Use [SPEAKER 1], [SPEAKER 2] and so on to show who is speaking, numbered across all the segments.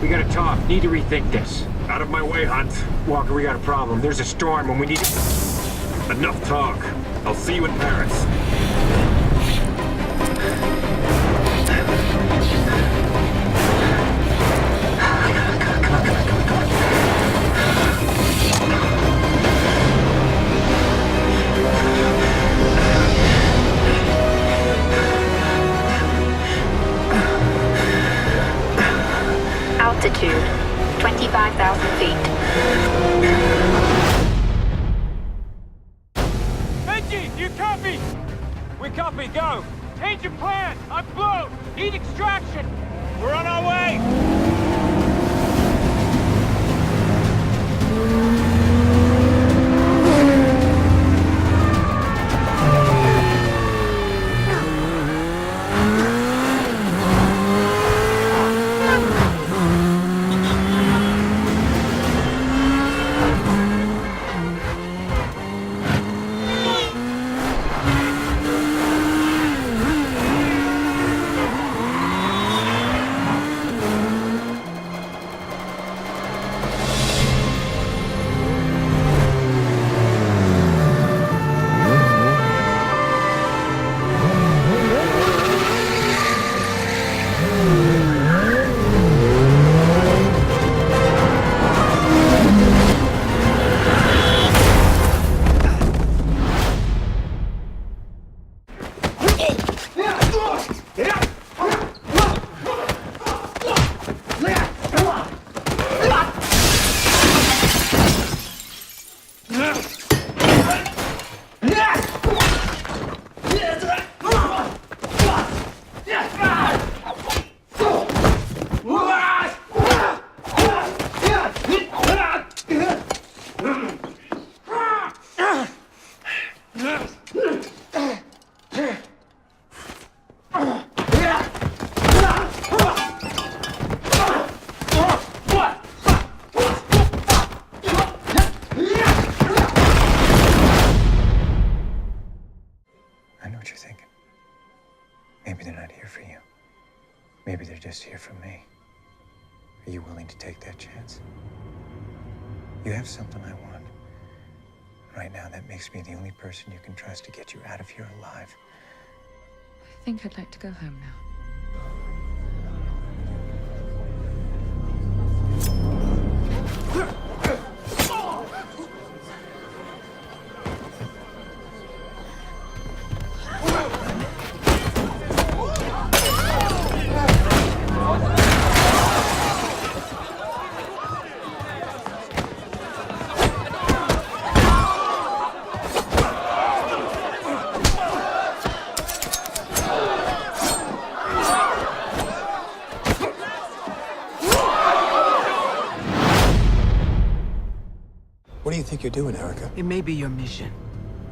[SPEAKER 1] We gotta talk. Need to rethink this. Out of my way, Hunt. Walker, we got a problem. There's a storm and we need to... Enough talk. I'll see you in Paris.
[SPEAKER 2] Altitude, 25,000 feet.
[SPEAKER 1] Benji, you copy? We copy, go. Change your plan. I'm blown. Need extraction. We're on our way.
[SPEAKER 3] I know what you're thinking. Maybe they're not here for you. Maybe they're just here for me. Are you willing to take that chance? You have something I want. Right now, that makes me the only person you can trust to get you out of here alive.
[SPEAKER 4] I think I'd like to go home now.
[SPEAKER 3] What do you think you're doing, Erica?
[SPEAKER 5] It may be your mission,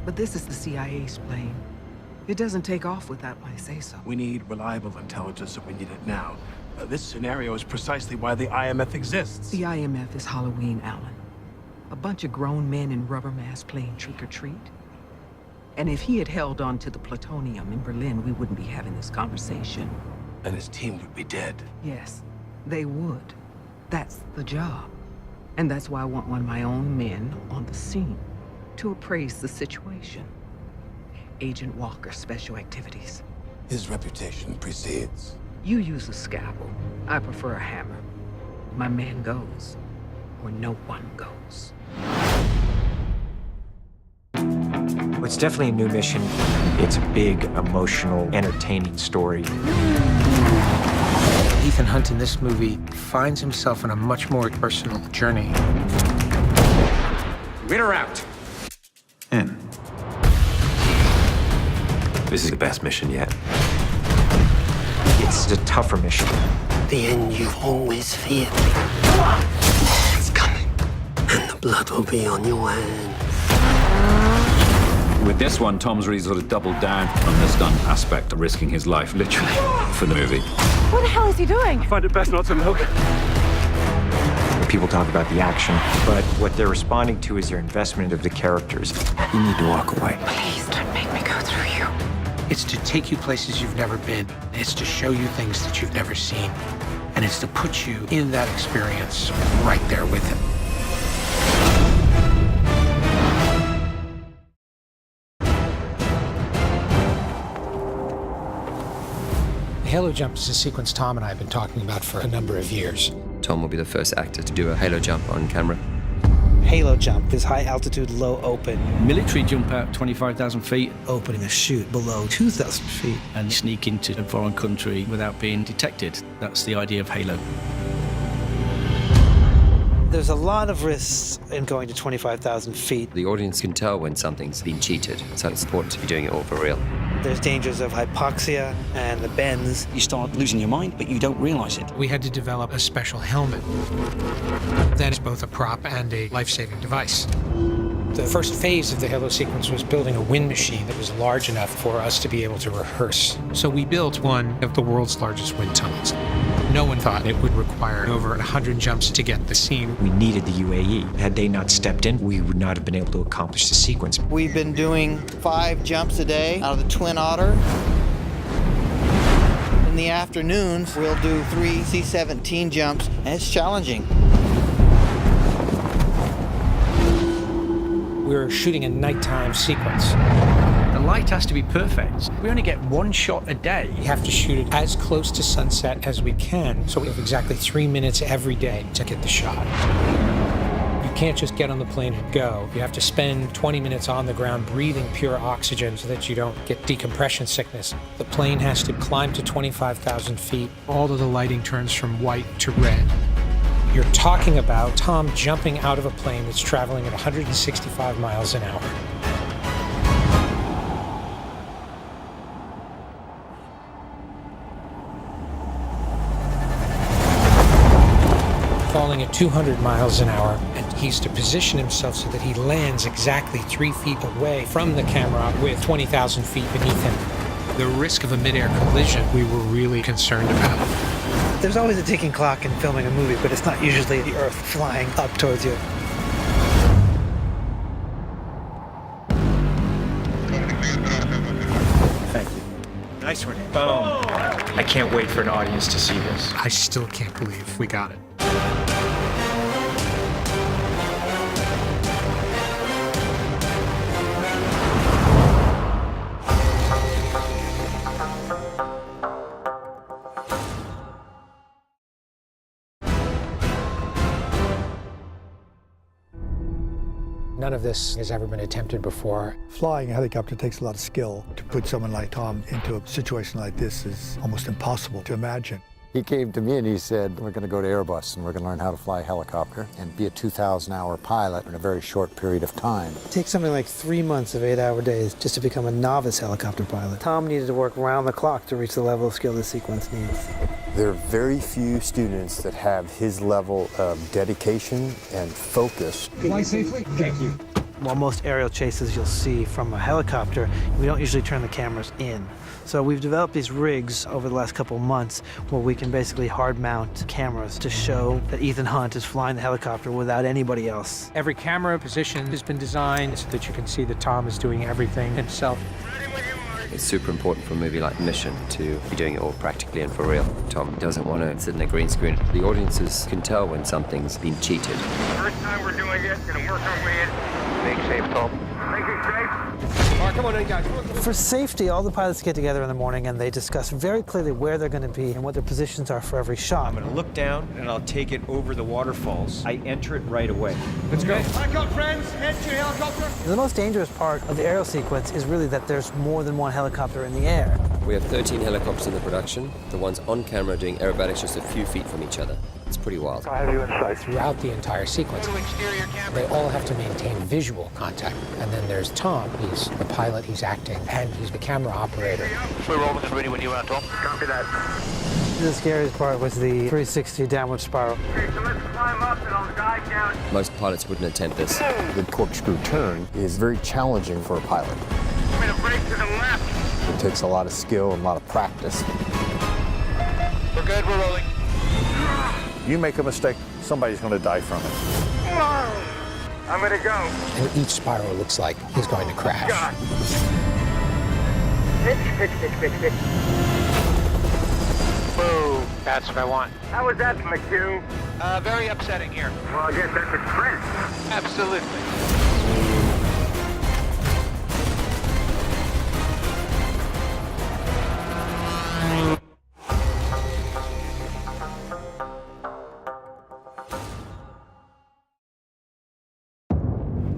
[SPEAKER 5] but this is the CIA's plane. It doesn't take off without my say-so.
[SPEAKER 6] We need reliable intelligence, and we need it now. This scenario is precisely why the IMF exists.
[SPEAKER 5] The IMF is Halloween, Alan. A bunch of grown men in rubber masks playing trick-or-treat. And if he had held on to the plutonium in Berlin, we wouldn't be having this conversation.
[SPEAKER 6] And his team would be dead.
[SPEAKER 5] Yes, they would. That's the job. And that's why I want one of my own men on the scene to appraise the situation. Agent Walker, Special Activities.
[SPEAKER 3] His reputation precedes.
[SPEAKER 5] You use a scalpel. I prefer a hammer. My man goes where no one goes.
[SPEAKER 7] It's definitely a new mission. It's a big, emotional, entertaining story.
[SPEAKER 8] Ethan Hunt in this movie finds himself on a much more personal journey.
[SPEAKER 1] In or out?
[SPEAKER 3] In.
[SPEAKER 9] This is the best mission yet.
[SPEAKER 7] It's a tougher mission.
[SPEAKER 10] The end you always feared. It's coming. And the blood will be on your hands.
[SPEAKER 9] With this one, Tom's really sort of doubled down on the stunt aspect, risking his life, literally, for the movie.
[SPEAKER 4] What the hell is he doing?
[SPEAKER 6] I find it best not to look.
[SPEAKER 7] People talk about the action, but what they're responding to is their investment of the characters. You need to walk away.
[SPEAKER 4] Please don't make me go through you.
[SPEAKER 8] It's to take you places you've never been. It's to show you things that you've never seen. And it's to put you in that experience right there with him. Halo jump is a sequence Tom and I have been talking about for a number of years.
[SPEAKER 11] Tom will be the first actor to do a halo jump on camera.
[SPEAKER 12] Halo jump is high altitude, low open.
[SPEAKER 13] Military jump out 25,000 feet.
[SPEAKER 12] Opening a chute below 2,000 feet.
[SPEAKER 13] And sneak into a foreign country without being detected. That's the idea of Halo.
[SPEAKER 12] There's a lot of risks in going to 25,000 feet.
[SPEAKER 11] The audience can tell when something's been cheated, so it's important to be doing it all for real.
[SPEAKER 12] There's dangers of hypoxia and the bends.
[SPEAKER 13] You start losing your mind, but you don't realize it.
[SPEAKER 8] We had to develop a special helmet that is both a prop and a life-saving device. The first phase of the Halo sequence was building a wind machine that was large enough for us to be able to rehearse. So we built one of the world's largest wind tunnels. No one thought it would require over 100 jumps to get the scene.
[SPEAKER 7] We needed the UAE. Had they not stepped in, we would not have been able to accomplish the sequence.
[SPEAKER 12] We've been doing 5 jumps a day out of the Twin Otter. In the afternoons, we'll do 3 C-17 jumps, and it's challenging.
[SPEAKER 8] We're shooting a nighttime sequence.
[SPEAKER 13] The light has to be perfect. We only get 1 shot a day.
[SPEAKER 8] We have to shoot it as close to sunset as we can, so we have exactly 3 minutes every day to get the shot. You can't just get on the plane and go. You have to spend 20 minutes on the ground breathing pure oxygen so that you don't get decompression sickness. The plane has to climb to 25,000 feet. All of the lighting turns from white to red. You're talking about Tom jumping out of a plane that's traveling at 165 miles an hour. Falling at 200 miles an hour, and he's to position himself so that he lands exactly 3 feet away from the camera with 20,000 feet beneath him. The risk of a mid-air collision we were really concerned about.
[SPEAKER 12] There's always a ticking clock in filming a movie, but it's not usually the Earth flying up towards you.
[SPEAKER 7] Thank you. Nice one. Boom. I can't wait for an audience to see this.
[SPEAKER 8] I still can't believe we got it. None of this has ever been attempted before.
[SPEAKER 14] Flying a helicopter takes a lot of skill. To put someone like Tom into a situation like this is almost impossible to imagine.
[SPEAKER 15] He came to me and he said, we're going to go to Airbus and we're going to learn how to fly a helicopter and be a 2,000-hour pilot in a very short period of time.
[SPEAKER 12] It takes something like 3 months of 8-hour days just to become a novice helicopter pilot. Tom needed to work round the clock to reach the level of skill this sequence needs.
[SPEAKER 15] There are very few students that have his level of dedication and focus.
[SPEAKER 12] Fly safely? Thank you. While most aerial chases you'll see from a helicopter, we don't usually turn the cameras in. So we've developed these rigs over the last couple of months where we can basically hard mount cameras to show that Ethan Hunt is flying the helicopter without anybody else.
[SPEAKER 8] Every camera position has been designed so that you can see that Tom is doing everything himself.
[SPEAKER 11] It's super important for a movie like Mission to be doing it all practically and for real. Tom doesn't want to sit in a green screen. The audiences can tell when something's been cheated.
[SPEAKER 1] First time we're doing it, gonna work our way in.
[SPEAKER 11] Make safe, Tom.
[SPEAKER 1] Make it safe.
[SPEAKER 14] All right, come on in, guys.
[SPEAKER 12] For safety, all the pilots get together in the morning and they discuss very clearly where they're going to be and what their positions are for every shot.
[SPEAKER 7] I'm going to look down and I'll take it over the waterfalls. I enter it right away. Let's go.
[SPEAKER 14] Back up, friends. Head to your helicopter.
[SPEAKER 12] The most dangerous part of the aerial sequence is really that there's more than one helicopter in the air.
[SPEAKER 11] We have 13 helicopters in the production. The ones on camera doing aerobatics just a few feet from each other. It's pretty wild.
[SPEAKER 8] I have you in sight. Throughout the entire sequence, they all have to maintain visual contact. And then there's Tom. He's the pilot, he's acting, and he's the camera operator.
[SPEAKER 1] We're rolling and ready when you are, Tom. Copy that.
[SPEAKER 12] The scariest part was the 360 downward spiral.
[SPEAKER 1] Okay, so let's climb up and I'll guide down.
[SPEAKER 11] Most pilots wouldn't attempt this.
[SPEAKER 15] The corkscrew turn is very challenging for a pilot.
[SPEAKER 1] I'm gonna brake to the left.
[SPEAKER 15] It takes a lot of skill and a lot of practice.
[SPEAKER 1] We're good, we're rolling.
[SPEAKER 15] You make a mistake, somebody's going to die from it.
[SPEAKER 1] I'm gonna go.
[SPEAKER 8] And each spiral looks like he's going to crash.
[SPEAKER 1] God. Pitch. Boom.
[SPEAKER 8] That's what I want.
[SPEAKER 1] How was that, McHugh?
[SPEAKER 8] Very upsetting here.
[SPEAKER 1] Well, I guess that's a trend.
[SPEAKER 8] Absolutely.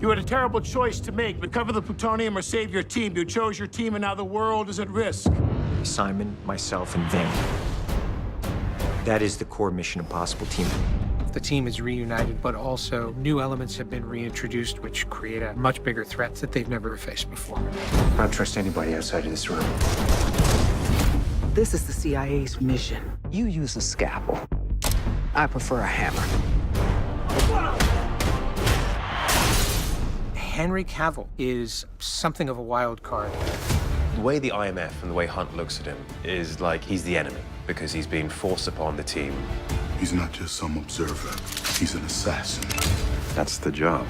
[SPEAKER 6] You had a terrible choice to make. Recover the plutonium or save your team. You chose your team, and now the world is at risk.
[SPEAKER 7] Simon, myself, and Ving. That is the core Mission Impossible team.
[SPEAKER 8] The team is reunited, but also new elements have been reintroduced, which create a much bigger threat that they've never faced before.
[SPEAKER 3] I don't trust anybody outside of this room.
[SPEAKER 5] This is the CIA's mission. You use a scalpel. I prefer a hammer.
[SPEAKER 8] Henry Cavill is something of a wild card.
[SPEAKER 16] The way the IMF and the way Hunt looks at him is like he's the enemy because he's been forced upon the team.
[SPEAKER 17] He's not just some observer. He's an assassin.
[SPEAKER 9] That's the job.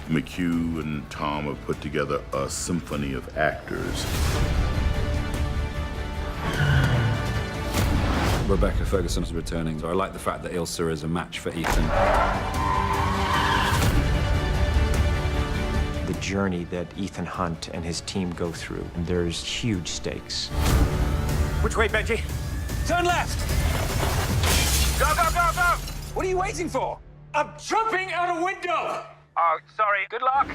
[SPEAKER 17] McHugh and Tom have put together a symphony of actors.
[SPEAKER 9] Rebecca Ferguson is returning, so I like the fact that Ilsa is a match for Ethan.
[SPEAKER 7] The journey that Ethan Hunt and his team go through, and there's huge stakes.
[SPEAKER 18] Which way, Benji? Turn left! Go, go, go, go! What are you waiting for? I'm jumping out a window! Oh, sorry. Good luck.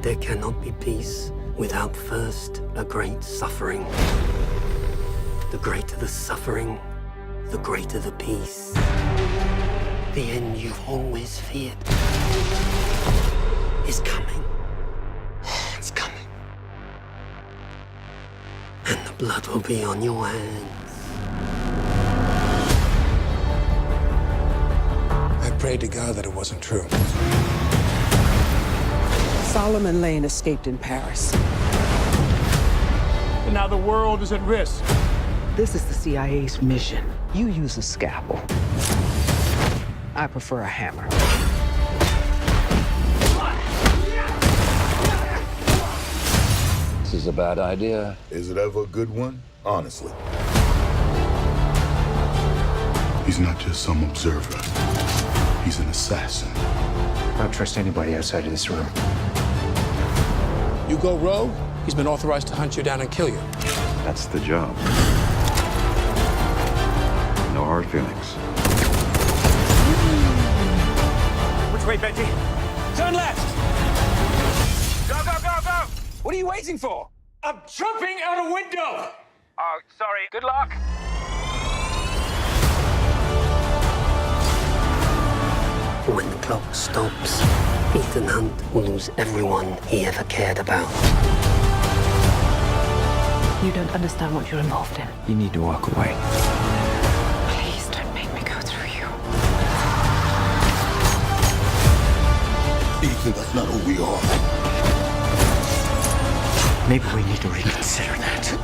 [SPEAKER 10] There cannot be peace without first a great suffering. The greater the suffering, the greater the peace. The end you've always feared is coming. It's coming. And the blood will be on your hands.
[SPEAKER 3] I prayed to God that it wasn't true.
[SPEAKER 5] Solomon Lane escaped in Paris.
[SPEAKER 6] And now the world is at risk.
[SPEAKER 5] This is the CIA's mission. You use a scalpel. I prefer a hammer.
[SPEAKER 17] This is a bad idea. Is it ever a good one? Honestly. He's not just some observer. He's an assassin.
[SPEAKER 3] I don't trust anybody outside of this room.
[SPEAKER 6] You go rogue, he's been authorized to hunt you down and kill you.
[SPEAKER 9] That's the job. No hard feelings.
[SPEAKER 18] Which way, Benji? Turn left! Go, go, go, go! What are you waiting for? I'm jumping out a window! Oh, sorry. Good luck.
[SPEAKER 10] When the clock stops, Ethan Hunt will lose everyone he ever cared about.
[SPEAKER 4] You don't understand what you're involved in.
[SPEAKER 3] You need to walk away.
[SPEAKER 4] Please don't make me go through you.
[SPEAKER 17] Ethan, that's not who we are.
[SPEAKER 3] Maybe we need to reconsider that.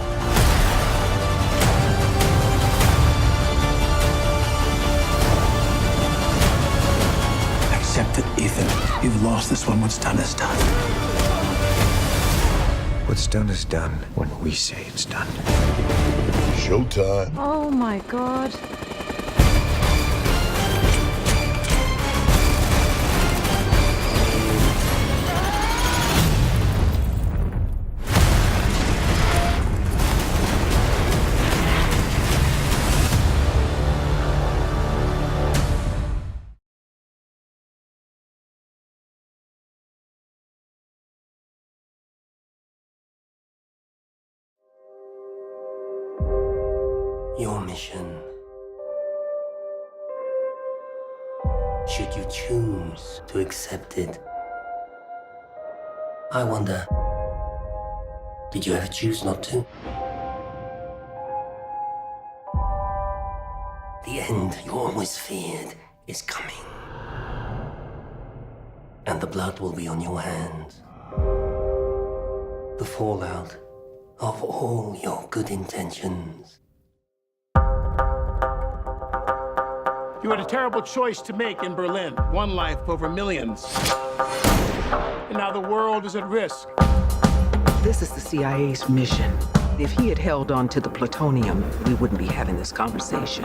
[SPEAKER 10] Accept it, Ethan. You've lost this one. What's done is done.
[SPEAKER 3] What's done is done when we say it's done.
[SPEAKER 17] Showtime.
[SPEAKER 4] Oh my God.
[SPEAKER 10] Your mission. Should you choose to accept it? I wonder, did you ever choose not to? The end you always feared is coming. And the blood will be on your hands. The fallout of all your good intentions.
[SPEAKER 6] You had a terrible choice to make in Berlin. One life over millions. And now the world is at risk.
[SPEAKER 5] This is the CIA's mission. If he had held on to the plutonium, we wouldn't be having this conversation.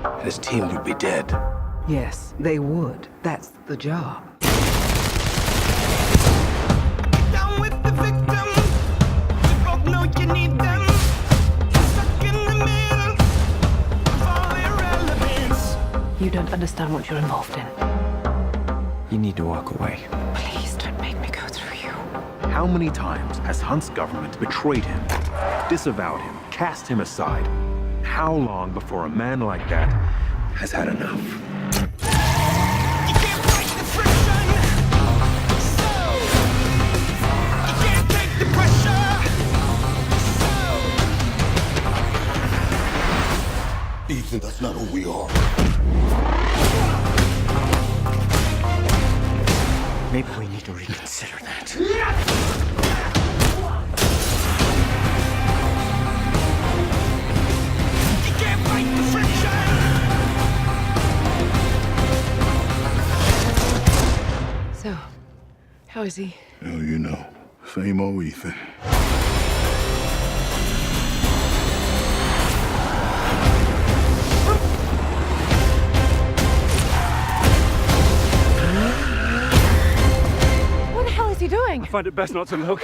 [SPEAKER 6] And his team would be dead.
[SPEAKER 5] Yes, they would. That's the job.
[SPEAKER 18] Down with the victims. We both know you need them. Stuck in the middle of all irrelevance.
[SPEAKER 4] You don't understand what you're involved in.
[SPEAKER 11] You need to walk away.
[SPEAKER 4] Please don't make me go through you.
[SPEAKER 19] How many times has Hunt's government betrayed him, disavowed him, cast him aside? How long before a man like that has had enough?
[SPEAKER 18] You can't fight the friction. So you can't take the pressure. So
[SPEAKER 17] Ethan, that's not who we are.
[SPEAKER 3] Maybe we need to reconsider that.
[SPEAKER 18] you can't fight the friction.
[SPEAKER 4] So, how is he?
[SPEAKER 17] Oh, you know, same old Ethan.
[SPEAKER 4] What the hell is he doing?
[SPEAKER 19] I find it best not to look.